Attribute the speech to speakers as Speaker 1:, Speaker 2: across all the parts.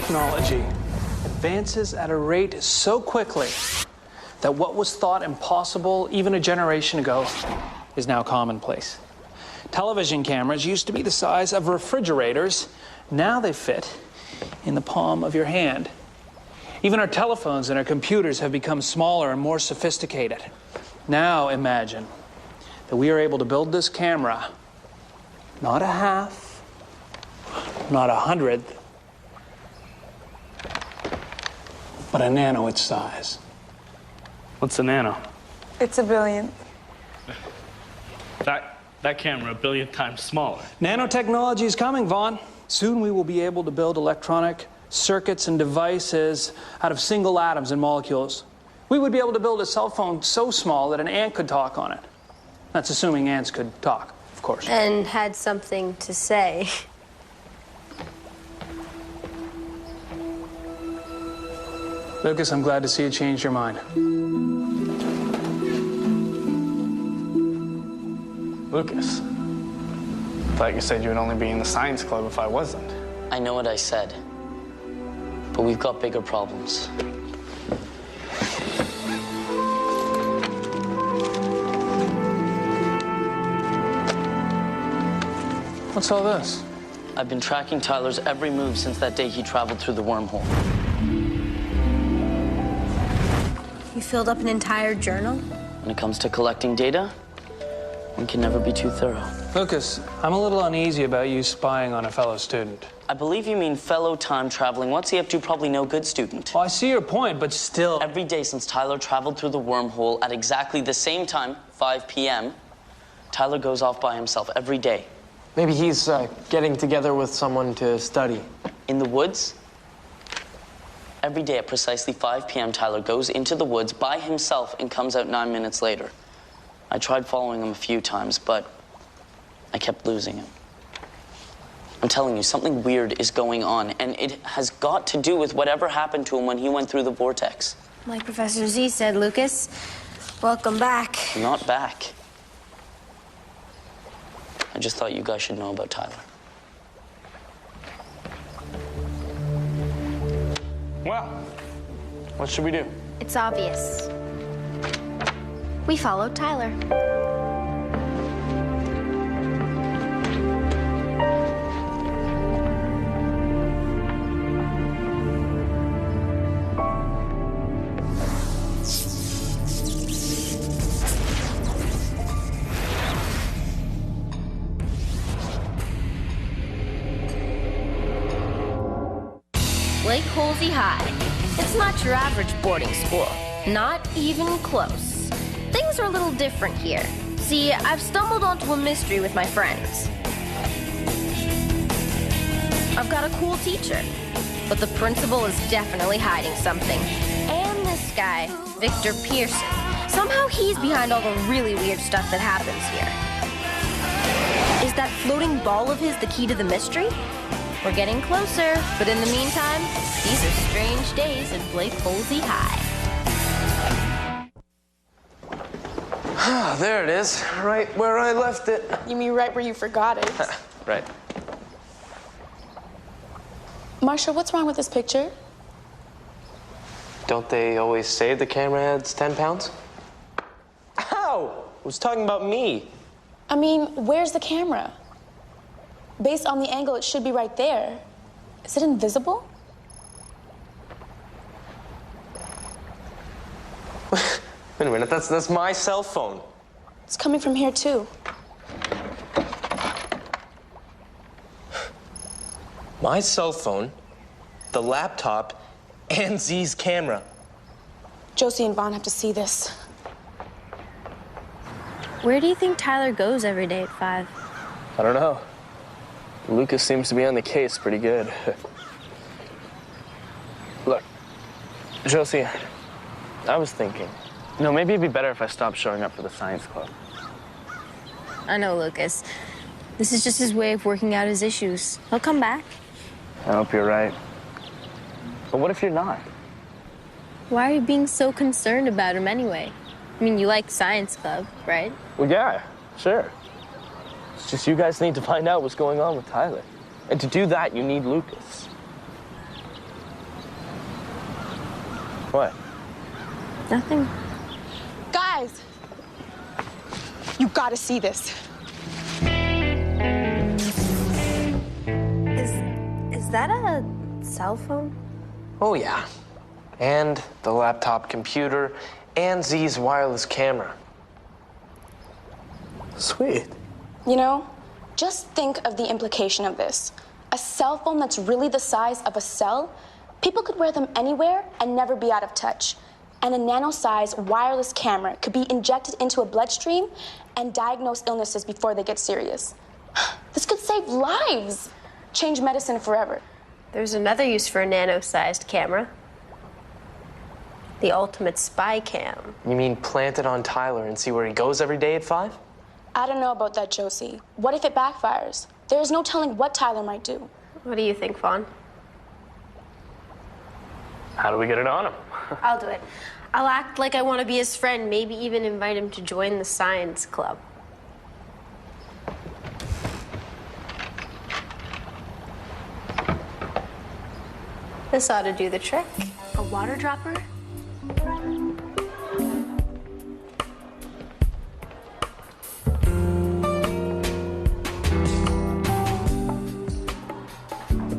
Speaker 1: technology advances at a rate so quickly that what was thought impossible even a generation ago is now commonplace. Television cameras used to be the size of refrigerators. Now they fit in the palm of your hand. Even our telephones and our computers have become smaller and more sophisticated. Now imagine that we are able to build this camera, not a half, not a hundredth, but a nano its size.
Speaker 2: What's a nano?
Speaker 3: It's a billion.
Speaker 2: That camera, a billion times smaller.
Speaker 1: Nanotechnology is coming, Vaughn. Soon we will be able to build electronic circuits and devices out of single atoms and molecules. We would be able to build a cell phone so small that an ant could talk on it. That's assuming ants could talk, of course.
Speaker 4: And had something to say.
Speaker 1: Lucas, I'm glad to see you change your mind.
Speaker 5: Lucas, I thought you said you would only be in the science club if I wasn't.
Speaker 6: I know what I said, but we've got bigger problems.
Speaker 1: What's all this?
Speaker 6: I've been tracking Tyler's every move since that day he traveled through the wormhole.
Speaker 4: You filled up an entire journal?
Speaker 6: When it comes to collecting data, one can never be too thorough.
Speaker 1: Lucas, I'm a little uneasy about you spying on a fellow student.
Speaker 6: I believe you mean fellow time traveling. What's he up to? Probably no good student.
Speaker 1: Well, I see your point, but still...
Speaker 6: Every day since Tyler traveled through the wormhole at exactly the same time, 5 p.m., Tyler goes off by himself every day.
Speaker 7: Maybe he's getting together with someone to study.
Speaker 6: In the woods? Every day at precisely 5 p.m., Tyler goes into the woods by himself and comes out 9 minutes later. I tried following him a few times, but I kept losing him. I'm telling you, something weird is going on, and it has got to do with whatever happened to him when he went through the vortex.
Speaker 4: Like Professor Z said, Lucas, welcome back.
Speaker 6: I'm not back. I just thought you guys should know about Tyler.
Speaker 5: Well, what should we do?
Speaker 4: It's obvious. We followed Tyler. Lake Holsey High. It's not your average boarding school. Not even close. Things are a little different here. See, I've stumbled onto a mystery with my friends. I've got a cool teacher, but the principal is definitely hiding something. And this guy, Victor Pearson, somehow he's behind all the really weird stuff that happens here. Is that floating ball of his the key to the mystery? We're getting closer, but in the meantime, these are strange days at Lake Holsey High.
Speaker 7: There it is, right where I left it.
Speaker 3: You mean right where you forgot it?
Speaker 7: Right.
Speaker 3: Marsha, what's wrong with this picture?
Speaker 7: Don't they always say the camera adds 10 pounds? Ow! I was talking about me.
Speaker 3: I mean, where's the camera? Based on the angle, it should be right there. Is it invisible?
Speaker 7: Wait a minute, that's my cell phone.
Speaker 3: It's coming from here, too.
Speaker 7: My cell phone, the laptop, and Z's camera.
Speaker 3: Josie and Vaughn have to see this.
Speaker 4: Where do you think Tyler goes every day at 5?
Speaker 7: I don't know. Lucas seems to be on the case pretty good. Look, Josie, I was thinking, maybe it'd be better if I stopped showing up for the science club.
Speaker 4: I know, Lucas. This is just his way of working out his issues. He'll come back.
Speaker 7: I hope you're right. But what if you're not?
Speaker 4: Why are you being so concerned about him anyway? I mean, you like science club, right?
Speaker 7: Well, yeah, sure. It's just you guys need to find out what's going on with Tyler. And to do that, you need Lucas. What?
Speaker 4: Nothing.
Speaker 3: Guys, you gotta see this.
Speaker 4: Is that a cell phone?
Speaker 7: Oh, yeah. And the laptop computer and Z's wireless camera. Sweet.
Speaker 3: You know, just think of the implication of this. A cell phone that's really the size of a cell, people could wear them anywhere and never be out of touch. And a nano-sized wireless camera could be injected into a bloodstream and diagnose illnesses before they get serious. This could save lives, change medicine forever.
Speaker 4: There's another use for a nano-sized camera. The ultimate spy cam.
Speaker 7: You mean plant it on Tyler and see where he goes every day at 5?
Speaker 3: I don't know about that, Josie. What if it backfires? There's no telling what Tyler might do.
Speaker 4: What do you think, Vaughn?
Speaker 2: How do we get it on him?
Speaker 4: I'll do it. I'll act like I want to be his friend, maybe even invite him to join the science club. This ought to do the trick. A water dropper?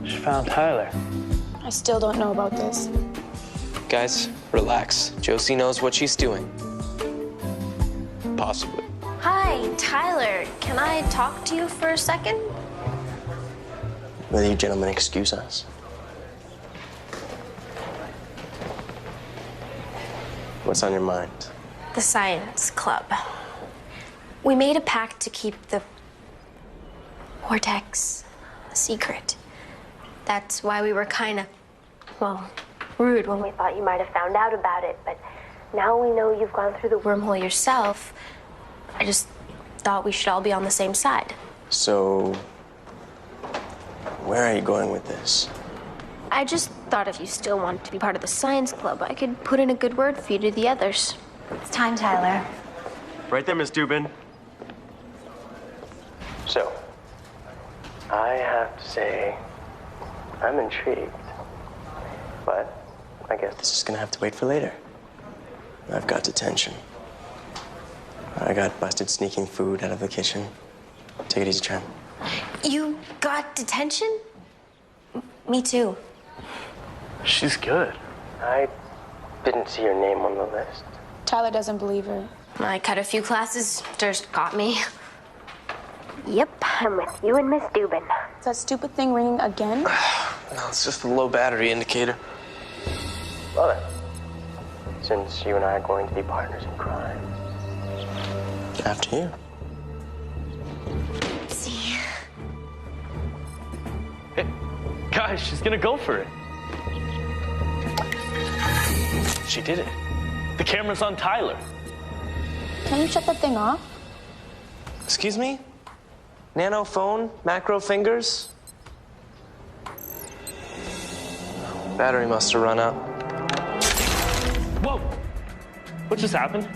Speaker 2: She found Tyler.
Speaker 3: I still don't know about this.
Speaker 7: Guys, relax. Josie knows what she's doing. Possibly.
Speaker 4: Hi, Tyler. Can I talk to you for a second?
Speaker 8: Will you gentlemen excuse us? What's on your mind?
Speaker 4: The science club. We made a pact to keep the vortex a secret. That's why we were kind of, well, rude when we thought you might have found out about it. But now we know you've gone through the wormhole yourself. I just thought we should all be on the same side.
Speaker 8: So, where are you going with this?
Speaker 4: I just thought if you still wanted to be part of the science club, I could put in a good word for you to the others.
Speaker 9: It's time, Tyler.
Speaker 10: Right there, Miss Dubin.
Speaker 8: So, I have to say, I'm intrigued. But I guess this is gonna have to wait for later. I've got detention. I got busted sneaking food out of the kitchen. Take it easy, Trent.
Speaker 4: You got detention? Me too.
Speaker 2: She's good.
Speaker 8: I didn't see your name on the list.
Speaker 3: Tyler doesn't believe her.
Speaker 4: I cut a few classes. Durst got me. Yep, I'm with you and Miss Dubin.
Speaker 3: Is that stupid thing ringing again?
Speaker 7: No, it's just a low battery indicator.
Speaker 8: Well then, since you and I are going to be partners in crime, after you.
Speaker 4: See.
Speaker 2: Hey, guys, she's gonna go for it. She did it. The camera's on Tyler.
Speaker 3: Can you shut that thing off?
Speaker 7: Excuse me? Nano phone? Macro fingers? Battery must have run out.
Speaker 2: Whoa! What just happened?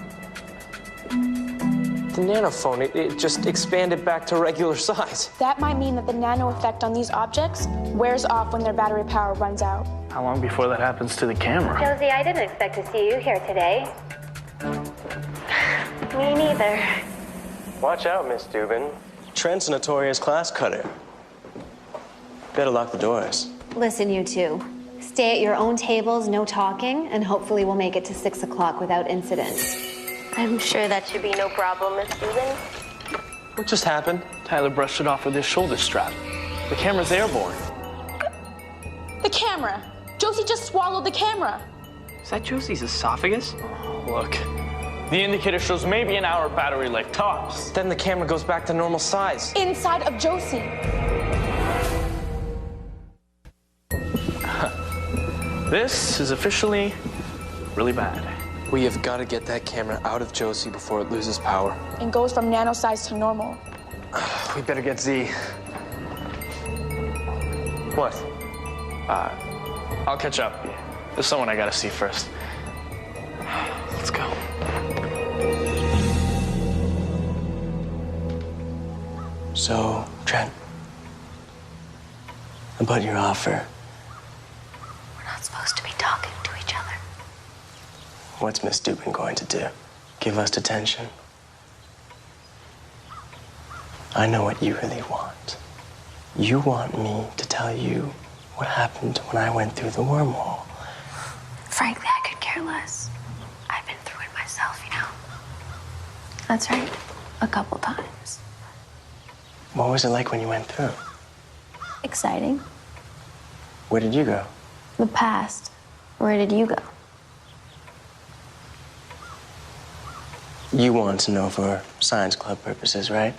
Speaker 7: The nano phone, it just expanded back to regular size.
Speaker 3: That might mean that the nano effect on these objects wears off when their battery power runs out.
Speaker 2: How long before that happens to the camera?
Speaker 9: Josie, I didn't expect to see you here today.
Speaker 4: Me neither.
Speaker 8: Watch out, Miss Dubin. Trent's a notorious class cutter. Better lock the doors.
Speaker 9: Listen, you two. Stay at your own tables, no talking, and hopefully we'll make it to 6 o'clock without incident.
Speaker 4: I'm sure that should be no problem, Miss Dubin.
Speaker 7: What just happened?
Speaker 2: Tyler brushed it off with his shoulder strap. The camera's airborne.
Speaker 3: The camera! Josie just swallowed the camera.
Speaker 1: Is that Josie's esophagus?
Speaker 2: Look, the indicator shows maybe an hour battery life tops.
Speaker 7: Then the camera goes back to normal size.
Speaker 3: Inside of Josie.
Speaker 2: This is officially really bad.
Speaker 7: We have got to get that camera out of Josie before it loses power.
Speaker 3: And goes from nano size to normal.
Speaker 7: We better get Z. What?
Speaker 2: I'll catch up. There's someone I gotta see first. Let's go.
Speaker 8: So, Trent, about your offer.
Speaker 4: We're not supposed to be talking to each other.
Speaker 8: What's Miss Dubin going to do? Give us detention? I know what you really want. You want me to tell you what happened when I went through the wormhole.
Speaker 9: Frankly, I could care less. I've been through it myself, you know. That's right. A couple times.
Speaker 8: What was it like when you went through?
Speaker 9: Exciting.
Speaker 8: Where did you go?
Speaker 9: The past. Where did you go?
Speaker 8: You want to know for science club purposes, right?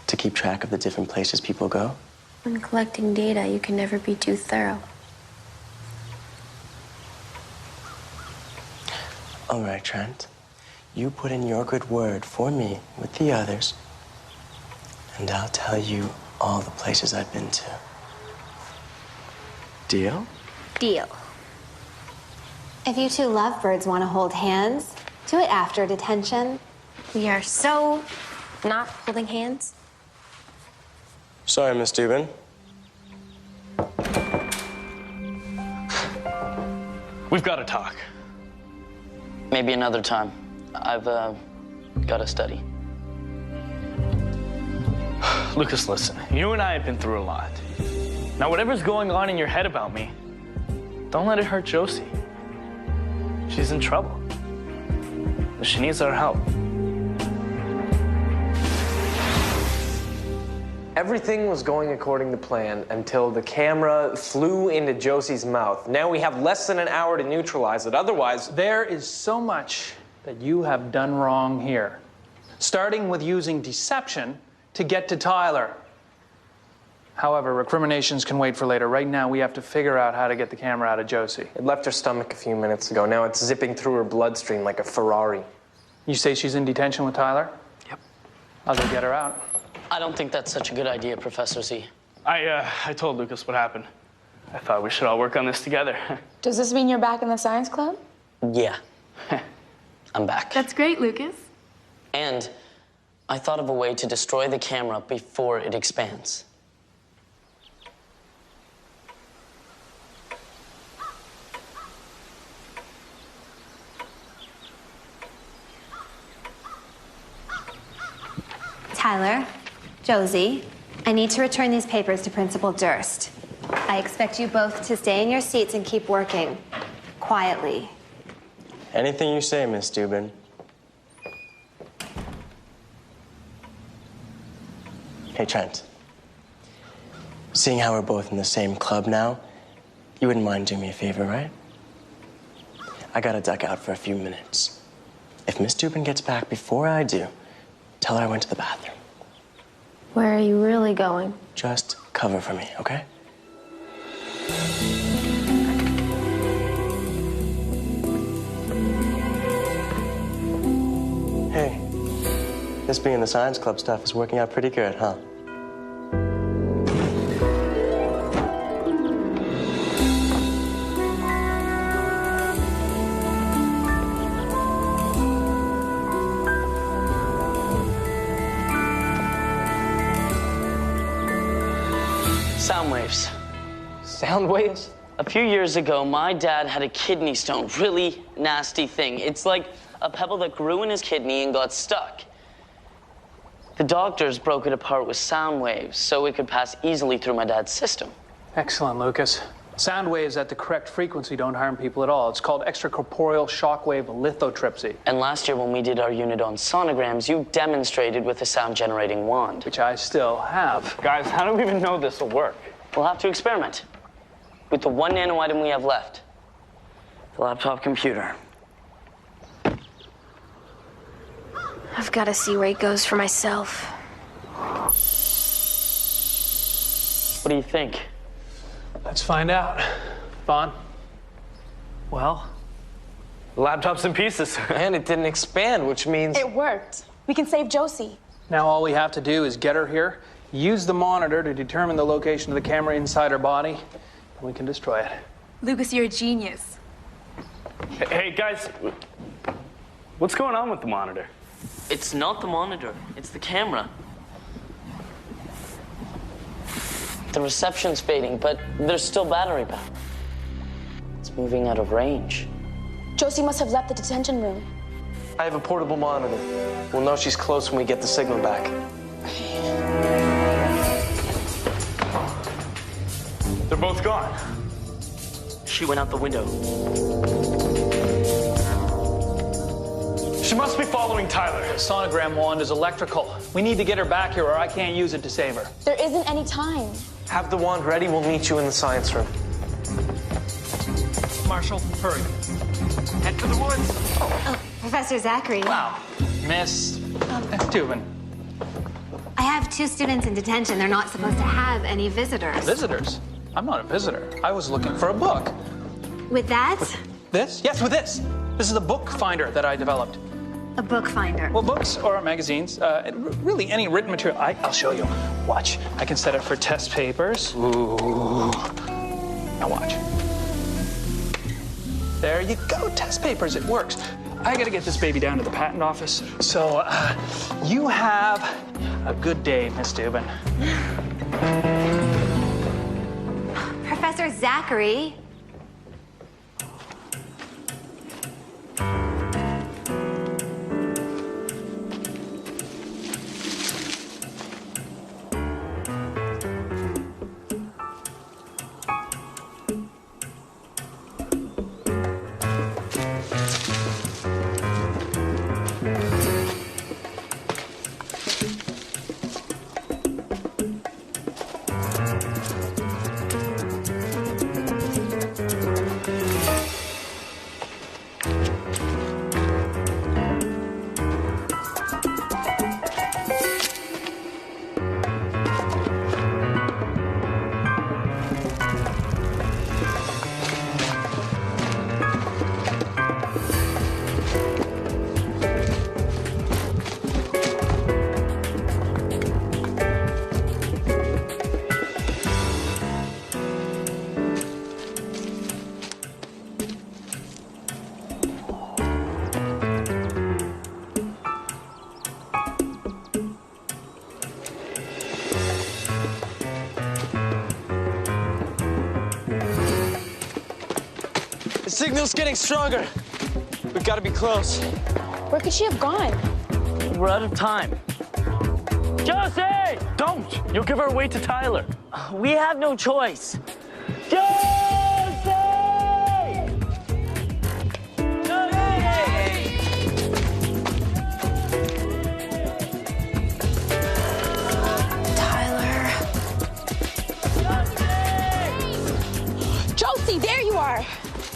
Speaker 8: To keep track of the different places people go?
Speaker 9: When collecting data, you can never be too thorough.
Speaker 8: All right, Trent. You put in your good word for me with the others, and I'll tell you all the places I've been to. Deal?
Speaker 9: Deal. If you two lovebirds want to hold hands, do it after detention.
Speaker 4: We are so not holding hands.
Speaker 8: Sorry, Miss Dubin.
Speaker 2: We've got to talk.
Speaker 6: Maybe another time. I've got to study.
Speaker 2: Lucas, listen. You and I have been through a lot. Now, whatever's going on in your head about me, don't let it hurt Josie. She's in trouble. She needs our help.
Speaker 11: Everything was going according to plan until the camera flew into Josie's mouth. Now we have less than an hour to neutralize it. Otherwise,
Speaker 1: There is so much that you have done wrong here. Starting with using deception to get to Tyler. However, recriminations can wait for later. Right now, we have to figure out how to get the camera out of Josie.
Speaker 11: it left her stomach a few minutes ago. Now it's zipping through her bloodstream like a Ferrari.
Speaker 1: You say she's in detention with Tyler?
Speaker 11: Yep.
Speaker 1: I'll go get her out.
Speaker 6: I don't think that's such a good idea, Professor Z.
Speaker 2: I told Lucas what happened. I thought we should all work on this together.
Speaker 3: Does this mean you're back in the science club?
Speaker 6: Yeah. I'm back.
Speaker 9: That's great, Lucas.
Speaker 6: And I thought of a way to destroy the camera before it expands.
Speaker 9: Tyler, Josie, I need to return these papers to Principal Durst. I expect you both to stay in your seats and keep working. Quietly.
Speaker 8: Anything you say, Miss Dubin. Hey, Trent. Seeing how we're both in the same club now, you wouldn't mind doing me a favor, right? I gotta duck out for a few minutes. If Miss Dubin gets back before I do, tell her I went to the bathroom.
Speaker 4: Where are you really going?
Speaker 8: Just cover for me, okay? Hey, this being the science club stuff is working out pretty good, huh?
Speaker 6: Sound waves.
Speaker 11: Sound waves?
Speaker 6: A few years ago, my dad had a kidney stone, really nasty thing. It's like a pebble that grew in his kidney and got stuck. The doctors broke it apart with sound waves so it could pass easily through my dad's system.
Speaker 1: Excellent, Lucas. Sound waves at the correct frequency don't harm people at all. It's called extracorporeal shockwave lithotripsy.
Speaker 6: And last year when we did our unit on sonograms, you demonstrated with a sound-generating wand.
Speaker 1: Which I still have.
Speaker 2: Guys, how do we even know this will work?
Speaker 6: We'll have to experiment with the one nano item we have left, the laptop computer.
Speaker 4: I've got to see where he goes for myself.
Speaker 6: What do you think?
Speaker 1: Let's find out. Vaughn?
Speaker 2: Well, the laptop's in pieces.
Speaker 11: And it didn't expand, which means...
Speaker 3: It worked. We can save Josie.
Speaker 1: Now all we have to do is get her here, use the monitor to determine the location of the camera inside her body, and we can destroy it.
Speaker 9: Lucas, you're a genius.
Speaker 2: Hey, guys, what's going on with the monitor?
Speaker 6: It's not the monitor, it's the camera. The reception's fading, but there's still battery power. It's moving out of range.
Speaker 3: Josie must have left the detention room.
Speaker 11: I have a portable monitor. We'll know she's close when we get the signal back.
Speaker 2: They're both gone.
Speaker 6: She went out the window.
Speaker 2: She must be following Tyler.
Speaker 1: The sonogram wand is electrical. We need to get her back here or I can't use it to save her.
Speaker 3: There isn't any time.
Speaker 11: Have the wand ready. We'll meet you in the science room.
Speaker 1: Marshall, hurry.
Speaker 2: Head for the woods.
Speaker 9: Oh, Professor Zachary.
Speaker 1: Wow. Miss Dubin.
Speaker 9: I have 2 students in detention. They're not supposed to have any visitors.
Speaker 1: Visitors? I'm not a visitor. I was looking for a book.
Speaker 9: With that?
Speaker 1: This? Yes, with this. This is the book finder that I developed.
Speaker 9: A book finder.
Speaker 1: Well, books or magazines, really any written material. I'll show you. Watch. I can set it for test papers. Ooh. Now watch. There you go, test papers. It works. I gotta get this baby down to the patent office. So, you have a good day, Miss Dubin.
Speaker 9: Professor Zachary.
Speaker 11: The signal's getting stronger. We've got to be close.
Speaker 3: Where could she have gone?
Speaker 6: We're out of time.
Speaker 2: Josie! Don't! You'll give her away to Tyler.
Speaker 6: We have no choice.
Speaker 3: Josie, there you are.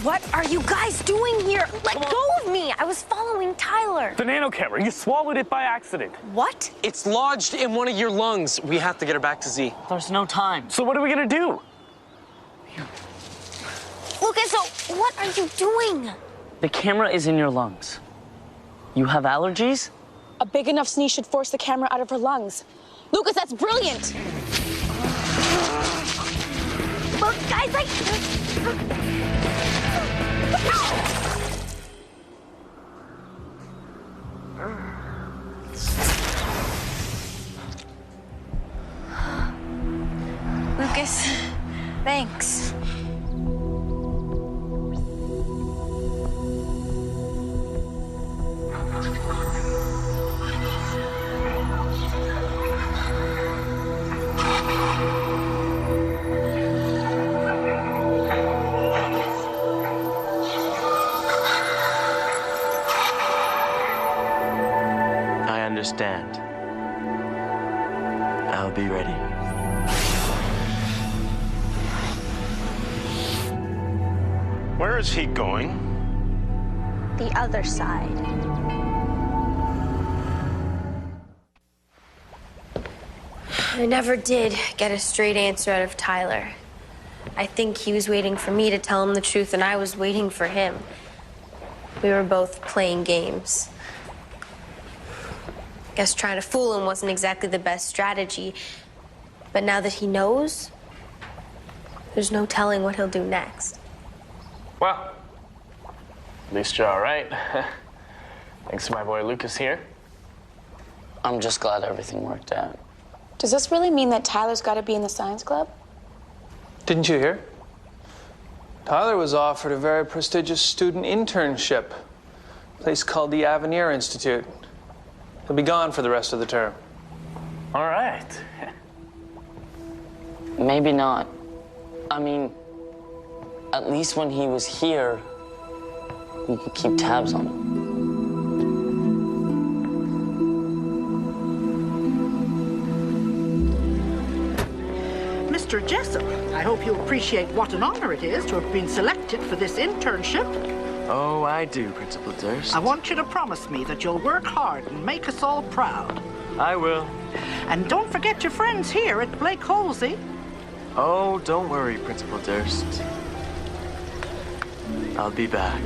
Speaker 4: What are you guys doing here? Let go of me. I was following Tyler.
Speaker 2: The nano camera. You swallowed it by accident.
Speaker 4: What?
Speaker 11: It's lodged in one of your lungs. We have to get her back to Z.
Speaker 6: There's no time.
Speaker 2: So what are we gonna do?
Speaker 4: Lucas, so what are you doing?
Speaker 6: The camera is in your lungs. You have allergies?
Speaker 3: A big enough sneeze should force the camera out of her lungs. Lucas, that's brilliant.
Speaker 4: Look, guys, Lucas, thanks.
Speaker 8: I understand. I'll be ready.
Speaker 10: Where is he going?
Speaker 4: The other side. I never did get a straight answer out of Tyler. I think he was waiting for me to tell him the truth, and I was waiting for him. We were both playing games. Guess trying to fool him wasn't exactly the best strategy. But now that he knows, there's no telling what he'll do next.
Speaker 7: Well, at least you're all right. Thanks to my boy Lucas here.
Speaker 6: I'm just glad everything worked out.
Speaker 3: Does this really mean that Tyler's got to be in the science club?
Speaker 1: Didn't you hear? Tyler was offered a very prestigious student internship, a place called the Avenir Institute. He'll be gone for the rest of the term.
Speaker 2: All right.
Speaker 6: Maybe not. I mean, at least when he was here, we could keep tabs on him.
Speaker 12: Mr. Jessup, I hope you appreciate what an honor it is to have been selected for this internship.
Speaker 13: Oh, I do, Principal Durst.
Speaker 12: I want you to promise me that you'll work hard and make us all proud.
Speaker 13: I will.
Speaker 12: And don't forget your friends here at Blake Holsey.
Speaker 13: Oh, don't worry, Principal Durst. I'll be back.